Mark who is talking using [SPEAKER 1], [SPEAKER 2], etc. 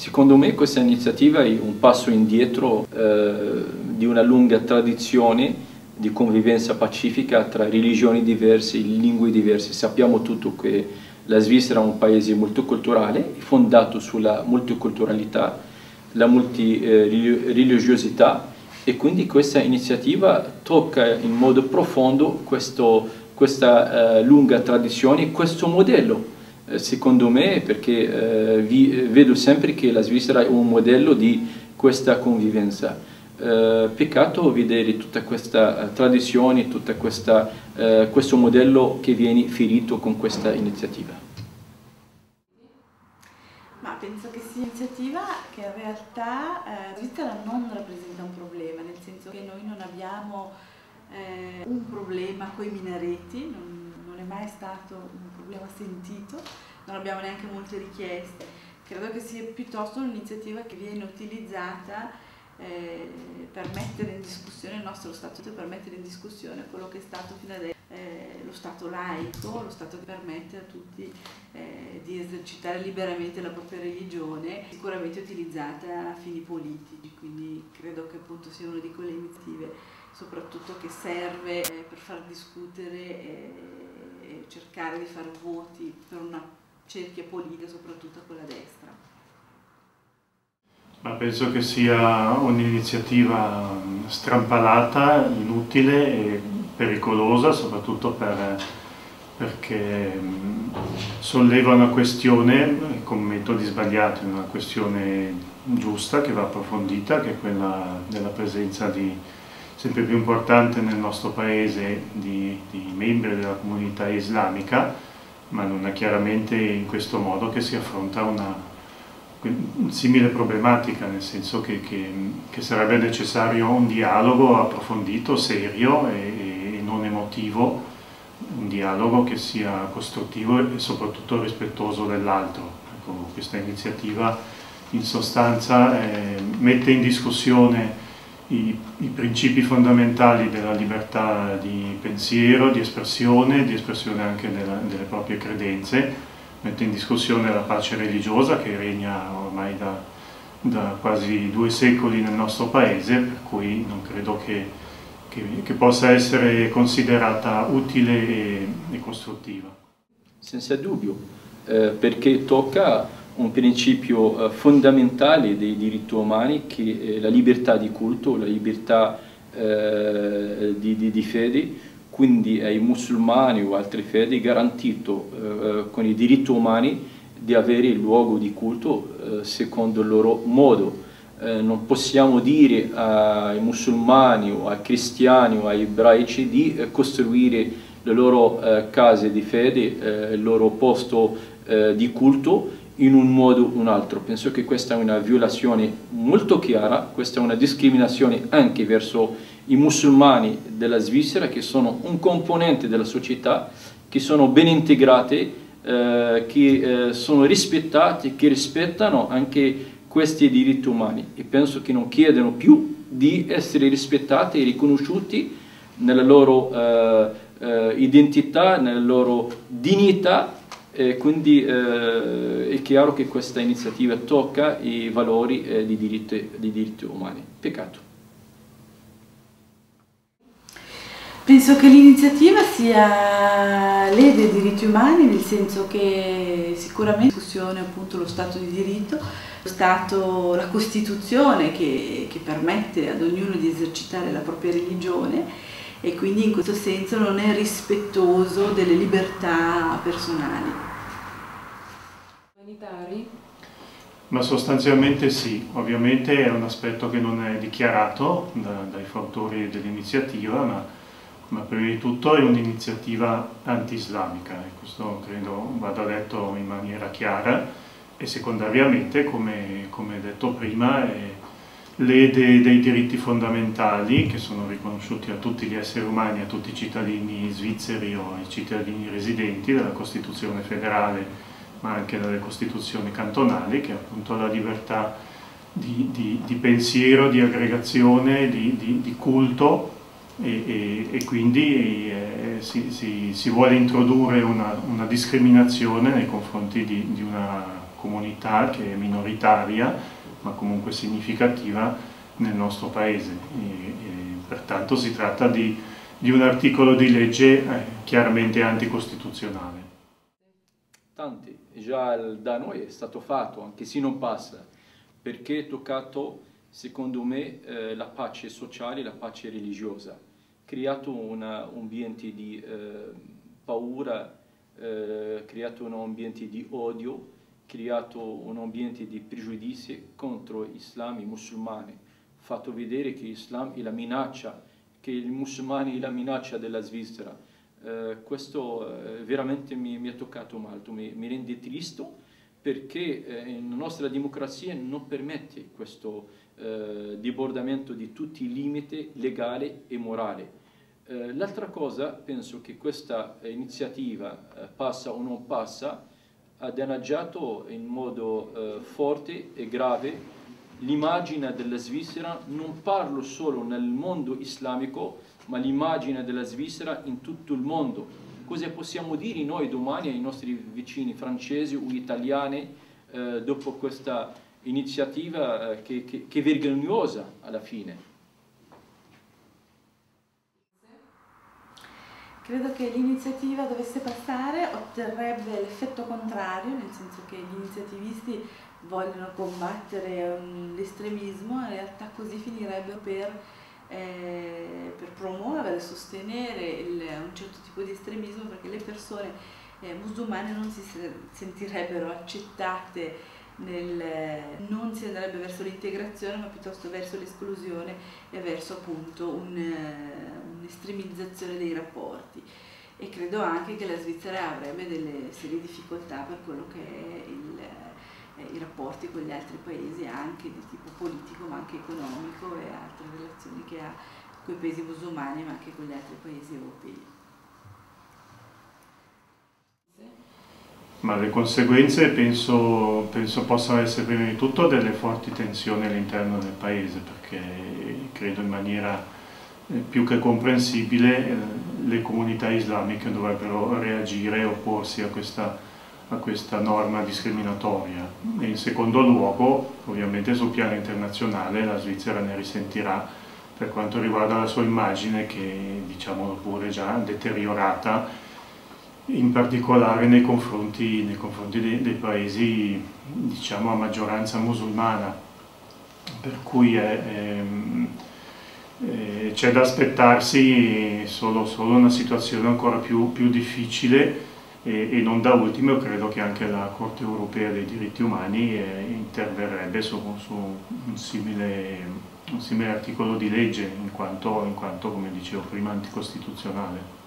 [SPEAKER 1] Secondo me questa iniziativa è un passo indietro di una lunga tradizione di convivenza pacifica tra religioni diverse, lingue diverse. Sappiamo tutto che la Svizzera è un paese multiculturale, fondato sulla multiculturalità, la multireligiosità, e quindi questa iniziativa tocca in modo profondo questa lunga tradizione, questo modello. Secondo me, perché vedo sempre che la Svizzera è un modello di questa convivenza. Peccato vedere tutta questa tradizione, tutto questo modello che viene ferito con questa iniziativa.
[SPEAKER 2] Ma penso che sia un'iniziativa che in realtà la Svizzera non rappresenta un problema, nel senso che noi non abbiamo un problema con i minareti, non è mai stato un problema sentito, non abbiamo neanche molte richieste. Credo che sia piuttosto un'iniziativa che viene utilizzata per mettere in discussione il nostro Stato, per mettere in discussione quello che è stato fino adesso lo Stato laico, lo Stato che permette a tutti di esercitare liberamente la propria religione, sicuramente utilizzata a fini politici, quindi credo che appunto sia una di quelle iniziative soprattutto che serve per far discutere e cercare di fare voti per una cerchia politica, soprattutto quella destra.
[SPEAKER 3] Ma penso che sia un'iniziativa strampalata, inutile e pericolosa, soprattutto perché solleva una questione con metodi sbagliati, una questione giusta che va approfondita, che è quella della presenza sempre più importante nel nostro paese di membri della comunità islamica, ma non è chiaramente in questo modo che si affronta una simile problematica, nel senso che sarebbe necessario un dialogo approfondito, serio e non emotivo, un dialogo che sia costruttivo e soprattutto rispettoso dell'altro. Ecco, questa iniziativa in sostanza mette in discussione i principi fondamentali della libertà di pensiero, di espressione anche delle proprie credenze, mette in discussione la pace religiosa che regna ormai da quasi 2 secoli nel nostro paese, per cui non credo che possa essere considerata utile e costruttiva.
[SPEAKER 1] Senza dubbio, perché tocca un principio fondamentale dei diritti umani, che è la libertà di culto, la libertà di fede. Quindi ai musulmani o altre fedi garantito con i diritti umani di avere il luogo di culto secondo il loro modo. Non possiamo dire ai musulmani o ai cristiani o ai ebraici di costruire le loro case di fede, il loro posto di culto in un modo o un altro. Penso che questa è una violazione molto chiara, questa è una discriminazione anche verso i musulmani della Svizzera, che sono un componente della società, che sono ben integrati, che sono rispettati, che rispettano anche questi diritti umani, e penso che non chiedono più di essere rispettati e riconosciuti nella loro identità, nella loro dignità. Quindi è chiaro che questa iniziativa tocca i valori di diritti umani. Peccato.
[SPEAKER 2] Penso che l'iniziativa lede i diritti umani, nel senso che sicuramente in discussione appunto lo Stato di diritto, la Costituzione che permette ad ognuno di esercitare la propria religione, e quindi in questo senso non è rispettoso delle libertà personali.
[SPEAKER 4] Umanitari?
[SPEAKER 3] Ma sostanzialmente sì, ovviamente è un aspetto che non è dichiarato dai fautori dell'iniziativa, ma prima di tutto è un'iniziativa anti-islamica, e questo credo vada detto in maniera chiara, e secondariamente, come detto prima, lede dei diritti fondamentali che sono riconosciuti a tutti gli esseri umani, a tutti i cittadini svizzeri o ai cittadini residenti dalla Costituzione federale, ma anche dalle Costituzioni cantonali, che è appunto la libertà di pensiero, di aggregazione, di culto, e quindi si vuole introdurre una discriminazione nei confronti di una comunità che è minoritaria, ma comunque significativa nel nostro paese. Pertanto si tratta di un articolo di legge chiaramente anticostituzionale.
[SPEAKER 1] Tanti, già da noi è stato fatto, anche se non passa, perché è toccato, secondo me, la pace sociale, la pace religiosa, creato un ambiente di paura, creato un ambiente di odio, creato un ambiente di pregiudizi contro l'Islam e i musulmani, fatto vedere che l'Islam è la minaccia, che i musulmani è la minaccia della Svizzera. Questo veramente mi ha toccato molto, mi rende triste perché la nostra democrazia non permette questo debordamento di tutti i limiti legali e morali. L'altra cosa, penso che questa iniziativa, passa o non passa, ha danneggiato in modo forte e grave l'immagine della Svizzera. Non parlo solo nel mondo islamico, ma l'immagine della Svizzera in tutto il mondo. Cosa possiamo dire noi domani ai nostri vicini francesi o italiani dopo questa iniziativa che è vergognosa alla fine?
[SPEAKER 2] Credo che l'iniziativa dovesse passare otterrebbe l'effetto contrario, nel senso che gli iniziativisti vogliono combattere l'estremismo, in realtà così finirebbero per promuovere, sostenere un certo tipo di estremismo, perché le persone musulmane non si sentirebbero accettate, non si andrebbe verso l'integrazione ma piuttosto verso l'esclusione e verso appunto un'estremizzazione dei rapporti. E credo anche che la Svizzera avrebbe delle serie difficoltà per quello che è i rapporti con gli altri paesi, anche di tipo politico ma anche economico, e altre relazioni che ha con i paesi musulmani ma anche con gli altri paesi europei.
[SPEAKER 3] Ma le conseguenze penso possano essere prima di tutto delle forti tensioni all'interno del paese, perché credo in maniera più che comprensibile le comunità islamiche dovrebbero reagire e opporsi a questa norma discriminatoria. E in secondo luogo, ovviamente sul piano internazionale, la Svizzera ne risentirà per quanto riguarda la sua immagine, che diciamolo pure già deteriorata, in particolare nei confronti dei paesi diciamo a maggioranza musulmana, per cui c'è da aspettarsi solo una situazione ancora più difficile, e non da ultimo credo che anche la Corte Europea dei Diritti Umani interverrebbe su un simile articolo di legge, in quanto come dicevo prima, anticostituzionale.